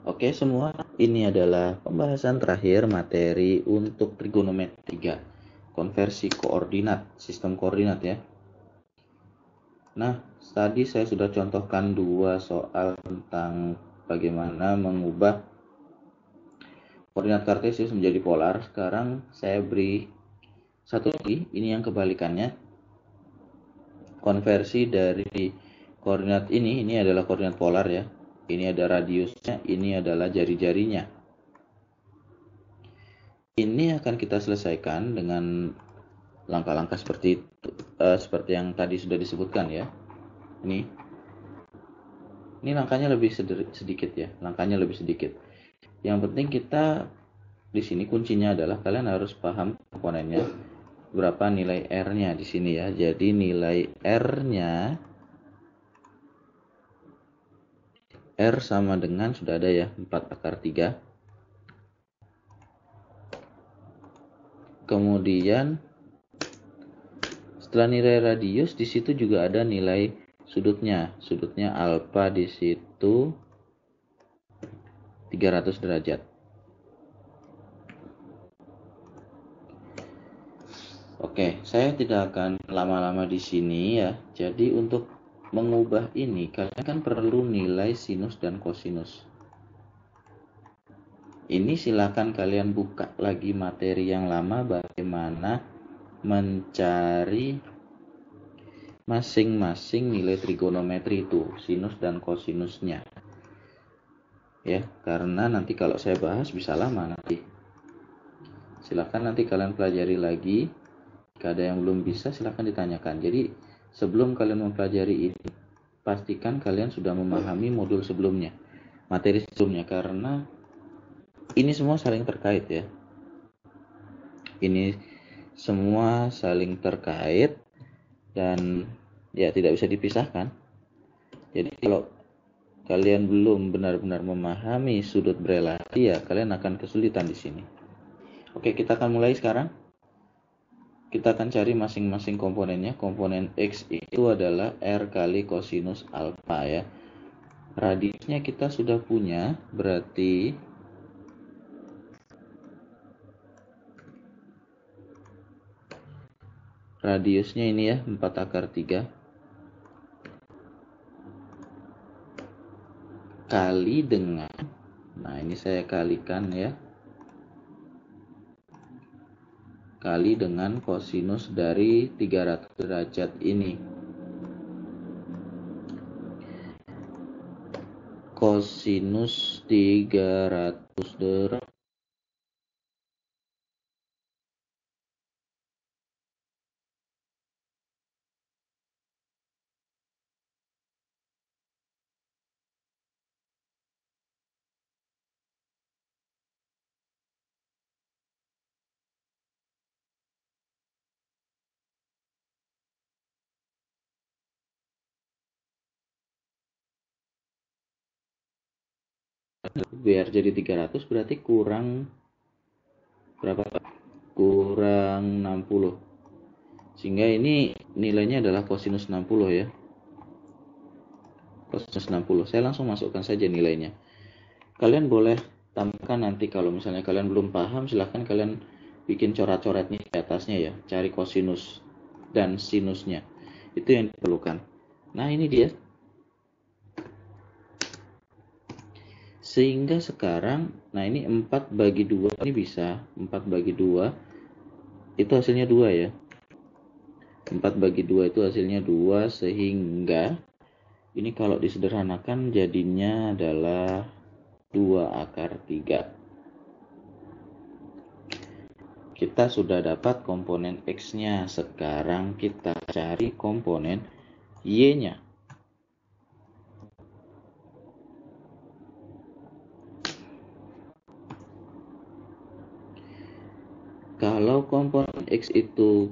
Oke semua, ini adalah pembahasan terakhir materi untuk trigonometri 3, konversi koordinat, sistem koordinat ya. Nah, tadi saya sudah contohkan 2 soal tentang bagaimana mengubah koordinat kartesius menjadi polar. Sekarang saya beri satu lagi, ini yang kebalikannya. Konversi dari koordinat ini adalah koordinat polar ya. Ini ada radiusnya, ini adalah jari-jarinya. Ini akan kita selesaikan dengan langkah-langkah seperti yang tadi sudah disebutkan ya. Ini langkahnya lebih sedikit ya, langkahnya lebih sedikit. Yang penting kita di sini kuncinya adalah kalian harus paham komponennya, berapa nilai R-nya di sini ya. Jadi nilai R-nya R sama dengan sudah ada ya, 4/3. Kemudian setelah nilai radius di situ juga ada nilai sudutnya. Sudutnya alfa di situ 300 derajat. Oke, saya tidak akan lama-lama di sini ya. Jadi untuk mengubah ini kalian kan perlu nilai sinus dan kosinus. Ini silakan kalian buka lagi materi yang lama bagaimana mencari masing-masing nilai trigonometri itu, sinus dan kosinusnya. Ya, karena nanti kalau saya bahas bisa lama nanti. Silakan nanti kalian pelajari lagi. Jika ada yang belum bisa silakan ditanyakan. Jadi sebelum kalian mempelajari ini, pastikan kalian sudah memahami modul sebelumnya, materi sebelumnya, karena ini semua saling terkait ya. Ini semua saling terkait dan ya tidak bisa dipisahkan. Jadi kalau kalian belum benar-benar memahami sudut berelasi ya kalian akan kesulitan di sini. Oke, kita akan mulai sekarang. Kita akan cari masing-masing komponennya. Komponen X itu adalah R kali kosinus alfa ya. Radiusnya kita sudah punya, berarti radiusnya ini ya 4/3 kali dengan, nah ini saya kalikan ya, kali dengan kosinus dari 300 derajat ini. Kosinus 300 derajat biar jadi 300 berarti kurang berapa? Kurang 60. Sehingga ini nilainya adalah kosinus 60 ya. Kosinus 60. Saya langsung masukkan saja nilainya. Kalian boleh tambahkan nanti kalau misalnya kalian belum paham, silahkan kalian bikin coret-coretnya di atasnya ya. Cari kosinus dan sinusnya. Itu yang diperlukan. Nah ini dia. Sehingga sekarang, nah ini 4/2 ini bisa. 4/2 itu hasilnya 2 ya. 4/2 itu hasilnya 2, sehingga ini kalau disederhanakan jadinya adalah 2/3. Kita sudah dapat komponen X-nya. Sekarang kita cari komponen Y-nya. Kalau komponen X itu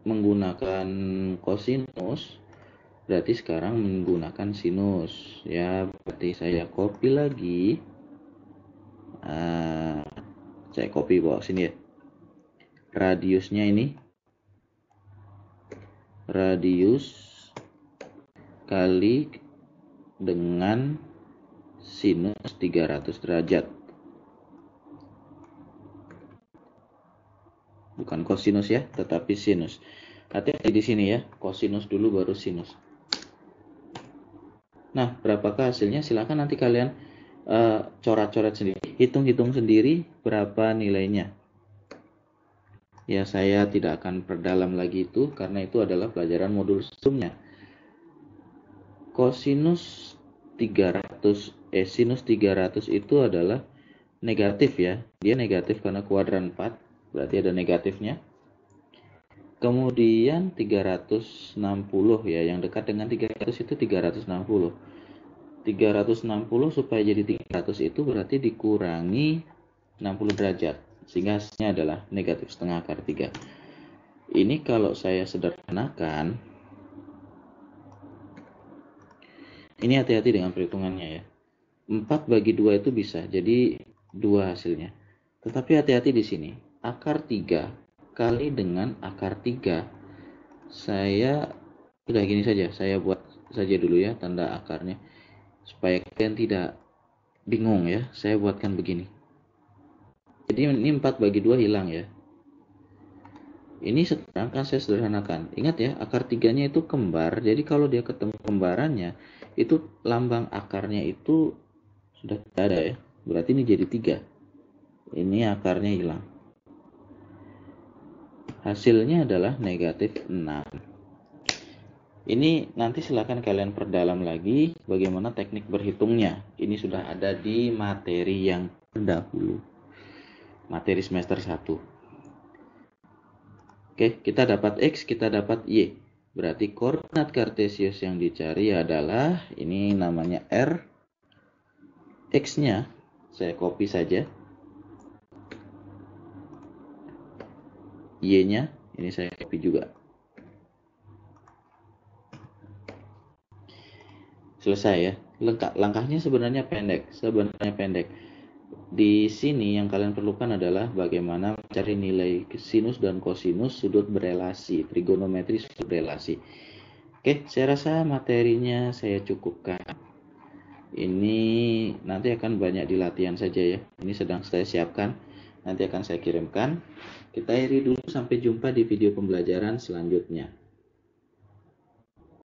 menggunakan kosinus, berarti sekarang menggunakan sinus. Ya, berarti saya copy lagi. Saya copy bawa sini ya. Radiusnya ini. Radius kali dengan sinus 300 derajat. Bukan kosinus ya, tetapi sinus. Hati-hati di sini ya, kosinus dulu baru sinus. Nah, berapakah hasilnya? Silahkan nanti kalian coret-coret sendiri, hitung-hitung sendiri berapa nilainya. Ya, saya tidak akan perdalam lagi itu karena itu adalah pelajaran modul sebelumnya. Kosinus 300 sinus 300 itu adalah negatif ya. Dia negatif karena kuadran 4, berarti ada negatifnya. Kemudian 360 ya, yang dekat dengan 300 itu 360. 360 supaya jadi 300 itu berarti dikurangi 60 derajat. Sehingga hasilnya adalah negatif setengah akar 3. Ini kalau saya sederhanakan, ini hati-hati dengan perhitungannya ya. 4 bagi 2 itu bisa, jadi 2 hasilnya. Tetapi hati-hati di sini. Akar 3 kali dengan akar 3. Saya udah gini saja, saya buat saja dulu ya tanda akarnya. Supaya kalian tidak bingung ya, saya buatkan begini. Jadi ini 4 bagi 2 hilang ya. Ini sedangkan saya sederhanakan. Ingat ya, akar 3-nya itu kembar. Jadi kalau dia ketemu kembarannya, itu lambang akarnya itu sudah tidak ada ya. Berarti ini jadi 3. Ini akarnya hilang. Hasilnya adalah negatif 6. Ini nanti silakan kalian perdalam lagi bagaimana teknik berhitungnya. Ini sudah ada di materi yang terdahulu. Materi semester 1. Oke, kita dapat X, kita dapat Y. Berarti koordinat kartesius yang dicari adalah, ini namanya R. X-nya, saya copy saja. Y-nya, ini saya copy juga. Selesai ya. Langkahnya sebenarnya pendek. Di sini yang kalian perlukan adalah bagaimana mencari nilai sinus dan kosinus sudut berelasi, trigonometri sudut berelasi. Oke, saya rasa materinya saya cukupkan. Ini nanti akan banyak di latihan saja ya. Ini sedang saya siapkan, nanti akan saya kirimkan. Kita akhiri dulu, sampai jumpa di video pembelajaran selanjutnya.